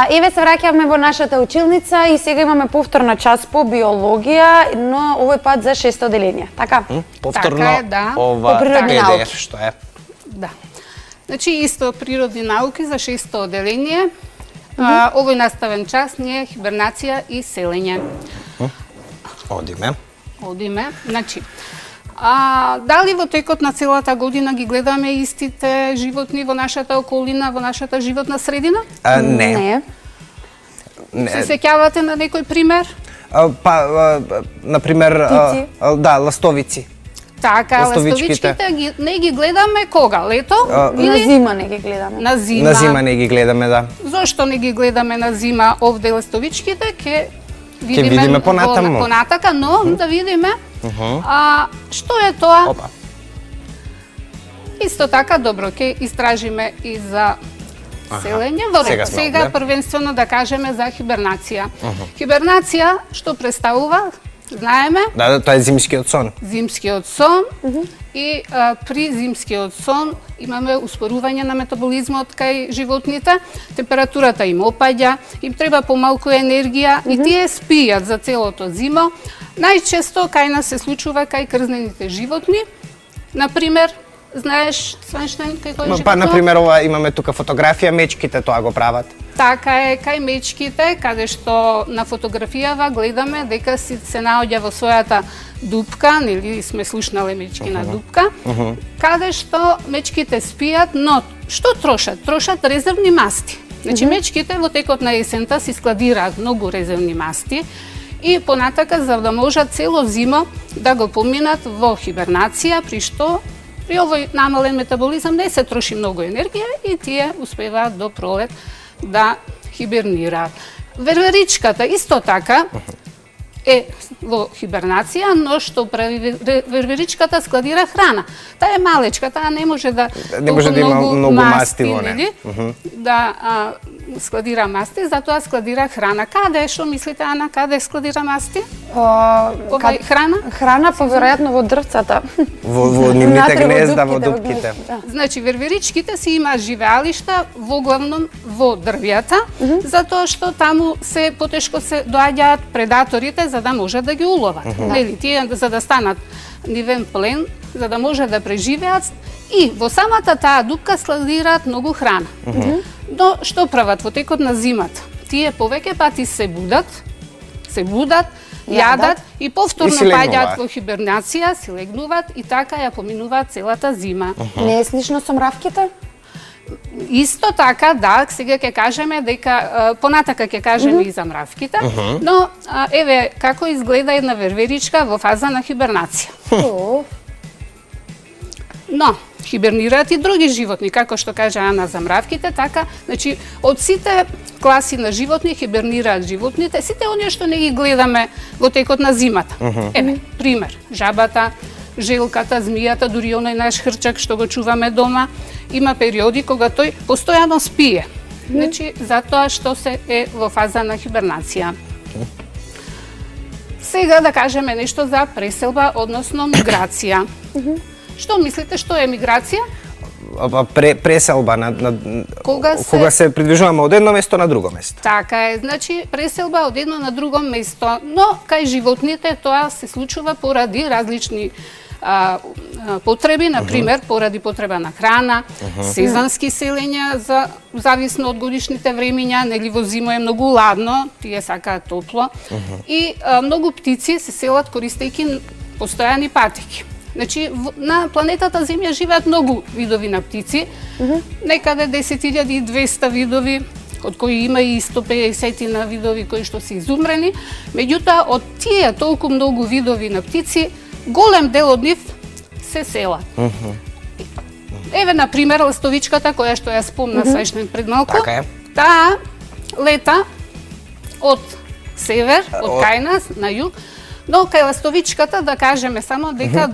Еве се враќавме во нашата училница и сега имаме повторна час по биологија, но овој пат за 6 оделение, така? Повторно, Така е, да. ова природни ПДР, науки. што е? Да. Значи, исто природни науки за 6 оделение. Овој наставен час ни е хибернација и селење. Одиме. Значи, дали во текот на целата година ги гледаме истите животни во нашата околина, во нашата животна средина? Не. Се сеќавате на некој пример? Например, Птици. да, ластовици. Така, ластовичките не ги гледаме кога? Лето? На зима не ги гледаме. На зима. На зима не ги гледаме, да. Зошто не ги гледаме на зима овде ластовичките? Ке видиме понатаму. Понатака, но да видиме што е тоа. Опа. Исто така, добро, ќе истражиме и за селење. Во ред, сега првенствено да кажеме за хибернација. Хибернација што представува? Знаеме? Да, тоа е зимскиот сон. Зимскиот сон и при зимскиот сон имаме успорување на метаболизмот кај животните, температурата им опаѓа, им треба помалку енергија и тие спијат за целото зимо. Најчесто кај нас се случува кај крзнените животни. Например, знаеш, Сванштайн, кај кој животно? Например, ова имаме тука фотографија, мечките тоа го прават. Така е, кај мечките, каде што на фотографијава гледаме дека се наоѓа во својата дупка, нели сме слушнале мечки на дупка, каде што мечките спијат, но што трошат? Трошат резервни масти. Значи, мечките во текот на есента си складираат многу резервни масти и понатака за да можат цело зимо да го поминат во хибернација, при што при овој намален метаболизам не се троши многу енергија и тие успеваат до пролет да хибернираат. Верверичката исто така е во хибернација, но што прави верверичката складира храна. Таа е малечка, таа не може да има многу масти во неа. Да складира масти, затоа складира храна. Каде, што мислите, Ана, каде складира масти? Храна? Храна, поверојатно во дрвцата. Во нивните гнезда, во дупките. Значи, верверичките си имаат живеалишта во главном во дрвјата, затоа што таму се потешко се доаѓаат предаторите за да можат да ги уловат. Нели, тие за да станат нивен плен, за да можат да преживеат и во самата таа дупка складираат многу храна. Но што прават во текот на зимата? Тие повеќе пати се будат, јадат и повторно паѓаат во хибернација, се легнуваат и така ја поминуваат целата зима. Не е слично со мравките? Исто така, да, сега ќе кажеме дека понатака ќе кажеме и за мравките, но еве како изгледа една верверичка во фаза на хибернација. Но хибернираат и други животни, како што кажа Ана за мравките, така, значи од сите класи на животни хибернираат животните, сите оние што не ги гледаме во текот на зимата. Еве, пример, жабата, желката, змијата, дури оној наш хрчак што го чуваме дома, има периоди кога тој постојано спие. Значи, затоа што се е во фаза на хибернација. Сега да кажеме нешто за преселба, односно миграција. Што мислите, што е миграција? Преселба кога се придвижуваме од едно место на друго место. Така е, значи преселба од едно на друго место, но кај животните тоа се случува поради различни потреби, например, поради потреба на храна, сезонски селења, зависно од годишните времиња, нели во зима е многу ладно, тие сакаат топло, и многу птици се селат користејќи постојани патеки. Значи, на планетата Земја живеат многу видови на птици, некаде 10.200 видови, од кои има и 150 на видови кои што се изумрени. Меѓутоа, од тие толку многу видови на птици, голем дел од нив се селат. Еве, например, ластовичката, која што ја спомна Свајштайн пред малку, таа лета од север, од кај нас, на југ, но кај ластовичката да кажеме само дека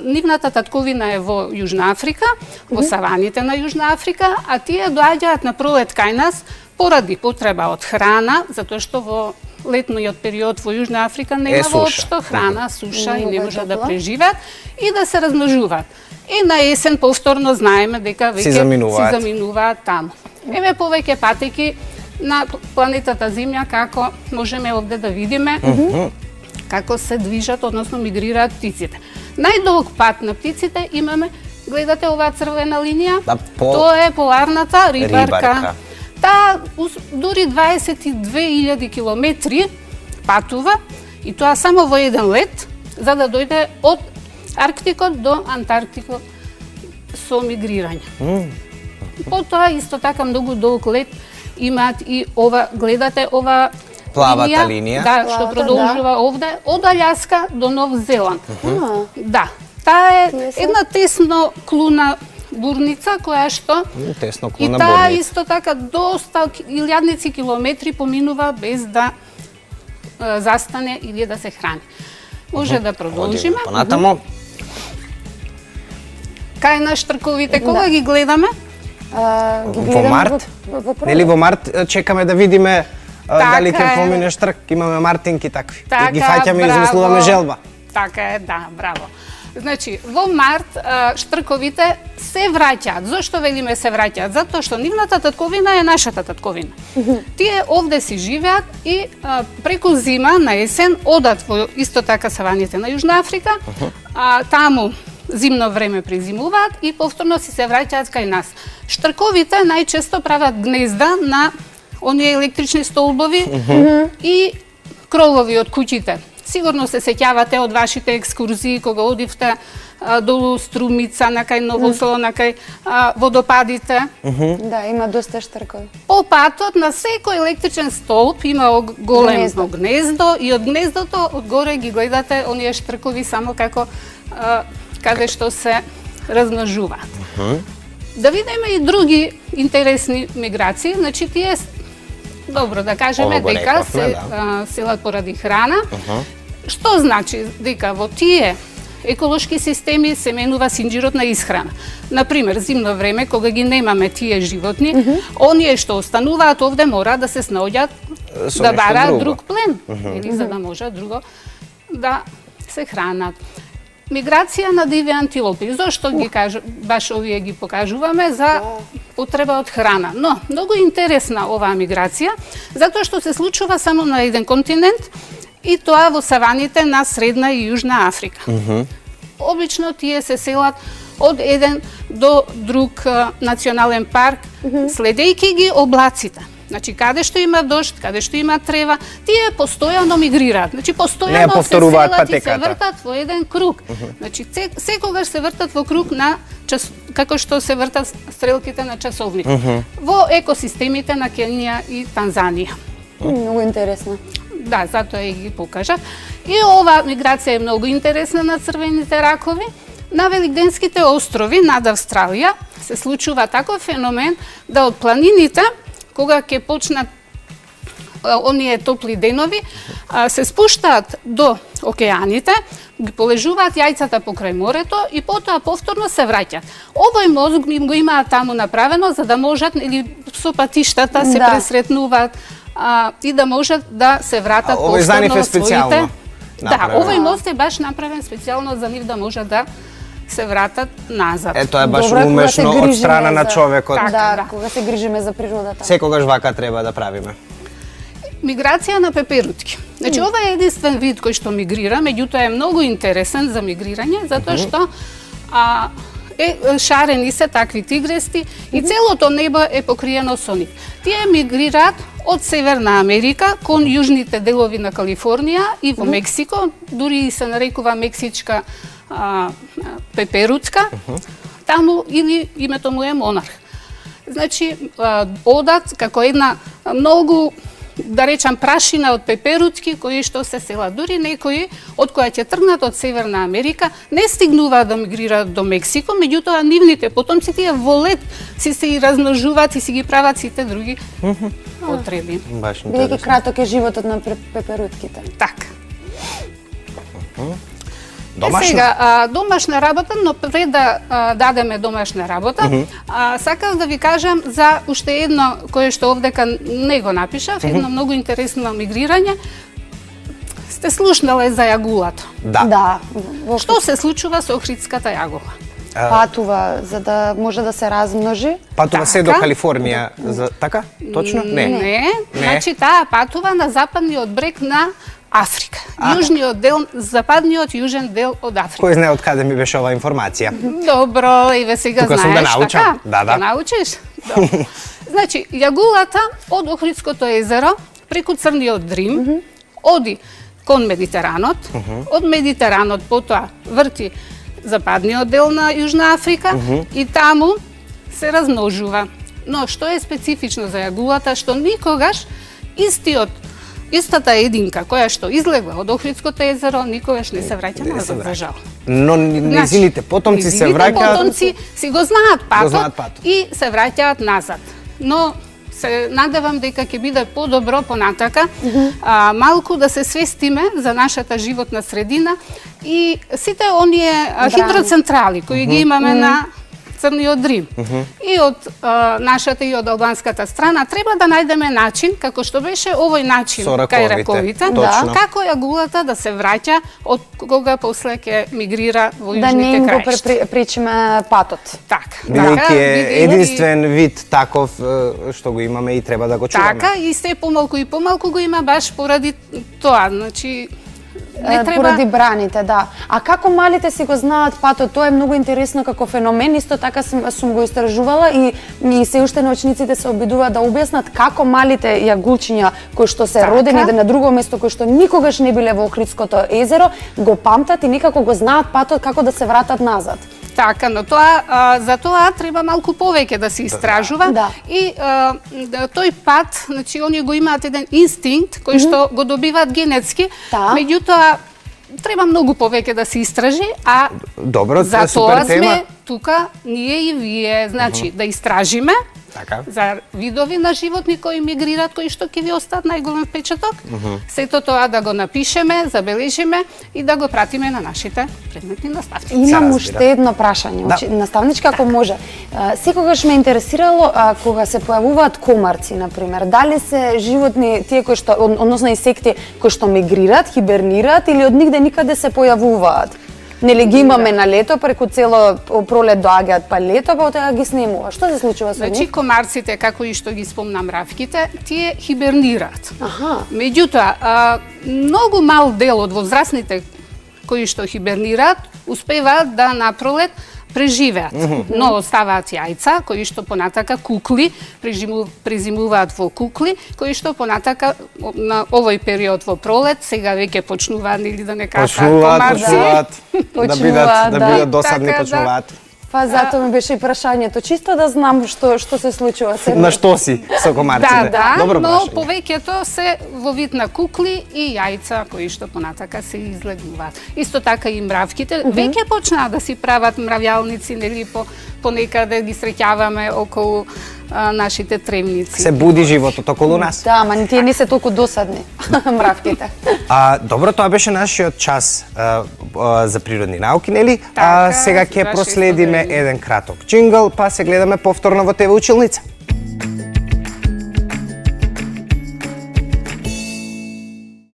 нивната татковина е во Јужна Африка, во саваните на Јужна Африка, а тие доаѓаат на пролет кај нас поради потреба од храна, затоа што во летниот период во Јужна Африка нема воопшто храна, суша и не можат да преживеат и да се размножуваат. И на есен повторно знаеме дека веќе се заминуваат таму. Еве повеќе патеки на планетата Земја, како можеме овде да видиме како се движат, односно мигрираат птиците. Најдолг пат на птиците имаме, гледате оваа црвена линија, тоа е поларната рибарка. Таа дури 22.000 километри патува и тоа само во еден лет, за да дојде од Арктикот до Антарктикот со мигрирање. Потоа исто така многу долг лет имаат и ова, гледате ова плавата линија. Да, што продолжува овде од Аљаска до Нов Зеланд. Да, таа е една тесно клуна бурница која што тесно и клуна таа бурница. исто така доста илјадници километри поминува без да застане или да се храни. Може да продолжиме. Понатамо. Кај на штрковите, кога ги гледаме? Во март? Нели во март чекаме да видиме дали ќе помине штрк, имаме мартинки такви. Ги фаќаме и измислуваме желба. Така е, да, браво. Значи, во март штрковите се враќаат. Зошто велиме се враќаат? Затоа што нивната татковина е нашата татковина. Тие овде си живеат и преку зима на есен одат во исто така саваните на Јужна Африка, таму зимно време презимуваат и повторно си се враќаат кај нас. Штрковите најчесто прават гнезда на оние електрични столбови и кровови од куќите. Сигурно се сеќавате од вашите екскурзии кога одивте долу Струмица, на кај Новосело, на кај водопадите. Да, има доста штркови. По патот на секој електричен столб има големо гнездо и од гнездото одгоре ги гледате оние штркови само како каде што се размножуваат. Да видиме и други интересни миграции, значи тие добро да кажеме дека се селат поради храна. Што значи дека во тие еколошки системи се менува синџирот на исхрана. Например, зимно време кога ги немаме тие животни, оние што остануваат овде мора да се снаоѓаат да бараат друг плен, или за да може друго да се хранат. Миграција на диви антилопи. Зошто ги баш овие ги покажуваме? За потреба од храна. Но, многу интересна оваа миграција, затоа што се случува само на еден континент и тоа во саваните на Средна и Јужна Африка. Обично тие се селат од еден до друг национален парк, следејќи ги облаците. Значи, каде што има дожд, каде што има трева, тие постојано мигрираат. Значи, постојано се селат и се вртат во еден круг. Значи, секогаш се вртат во круг на како што се вртат стрелките на часовник. Во екосистемите на Кенија и Танзанија. Многу интересно. Да, затоа и ги покажав. И ова миграција е многу интересна на црвените ракови. На Великденските острови над Австралија се случува таков феномен да од планините кога ќе почнат оние топли денови, се спуштаат до океаните, ги полежуваат јајцата покрај морето и потоа повторно се враќаат. Овој мозг им го имаат таму направено за да можат или со патиштата се пресретнуваат и да можат да се вратат повторно во своите. Да, овој мост е баш направен специјално за нив да можат да се вратат назад. Тоа е баш умешно од страна на човекот. Да, кога се грижиме за природата. Секогаш вака треба да правиме. Миграција на пеперутки. Значи, ова е единствен вид кој што мигрира, меѓутоа е многу интересен за мигрирање, затоа што шарени се такви тигрести и целото небо е покриено со нив. Тие мигрираат од Северна Америка кон јужните делови на Калифорнија и во Мексико, дури и се нарекува мексичка пеперутка, таму или името му е монарх. Значи, одат како една многу, да речам, прашина од пеперутки кои што се селат. Дури некои од кои ќе тргнат од Северна Америка не стигнуваат да мигрираат до Мексико, меѓутоа нивните потомци тие во лет си се и размножуваат и си ги прават сите други потреби. Бидејќи краток е животот на пеперутките. Така. Домашна? Домашна работа, но пред да дадеме домашна работа, сакав да ви кажам за уште едно кое што овдека не го напишав, едно многу интересно мигрирање. Сте слушнале за јагулата? Да. Што се случува со охридската јагула? патува за да може да се размножи? Патува се до Така. Калифорнија, така? Точно? Не. Значи таа патува на западниот брег на Африка. Јужниот дел, западниот јужен дел од Африка. Кој знае од каде ми беше оваа информација? Добро, еве сега Тука знаеш, сум да научам. така? Да. Да научиш? Добро. Значи, јагулата од Охридското езеро преку Црниот Дрим оди кон Медитеранот, од Медитеранот потоа врти западниот дел на Јужна Африка и таму се размножува. Но што е специфично за јагулата, што никогаш истата единка која што излегла од Охридското езеро никогаш не се враќа назад, за жал. Но незините потомци се Незините враќаат. потомци си го знаат патот, патот. и се враќаат назад. Но се надевам дека ќе биде подобро понатака, малку да се свестиме за нашата животна средина и сите оние хидроцентрали кои ги имаме на Црниот Дрим. И од нашата и од албанската страна треба да најдеме начин, како што беше овој начин Со кај раковите, раковите, точно. како јагулата да се враќа од кога после ќе мигрира во Да не јужните им го краишта. пречиме патот. Така. Бидејќи е единствен вид таков што го имаме и треба да го чуваме. Така, и се помалку и помалку го има баш поради тоа. Значи, не треба... Поради браните, да. А како малите си го знаат патот? Тоа е многу интересно како феномен. Исто така сум го истражувала и се уште научниците се обидуваат да објаснат како малите јагулчиња кои што се родени на друго место, кои што никогаш не биле во Охридското езеро, го памтат и некако го знаат патот како да се вратат назад. Така, но тоа за тоа треба малку повеќе да се истражува Да. и тој пат, значи они го имаат еден инстинкт кој што го добиваат генетски, Да. меѓутоа треба многу повеќе да се истражи, а Добро, за тоа е супер тоа тема. сме тука ние и вие, значи да истражиме Така. за видови на животни кои мигрираат, кои што ќе ви остаат најголем впечаток. Сето тоа да го напишеме, забележиме и да го пратиме на нашите предметни наставници. Имам разбира. уште едно прашање. Да. Наставничка, ако може. Секогаш ме интересирало кога се појавуваат комарци, например, дали се животни тие кои што, односно инсекти кои што мигрираат, хибернираат или од нигде никаде се појавуваат? Нели ги имаме на лето, преку цело пролет доаѓаат, па лето, па тоа ги снимува. Што се случува со Значи, нив? комарците, како и што ги спомнам мравките, тие хибернираат. Аха. Меѓутоа, многу мал дел од возрастните кои што хибернираат, успеваат да напролет преживеат, но оставаат јајца кои што понатака кукли, презимуваат во кукли, кои што понатака на овој период во пролет, сега веќе почнуваат или да не кажат Почнуваат, да бидат досадни, Така, да. почнуваат. Па затоа ми беше и прашањето, чисто да знам што се случува сега. На што си со комарците? Да, Добро но прашање. повеќето се во вид на кукли и јајца кои што понатака се излегуваат. Исто така и мравките веќе почнаа да си прават мравјалници, нели понекаде ги среќаваме околу нашите тревници. Се буди животот околу нас. Да, ама тие не се толку досадни, мравките. Добро, тоа беше нашиот час за природни науки, нели? Така, Сега ќе сега проследиме шесто еден краток джингл, па се гледаме повторно во ТВ Училница.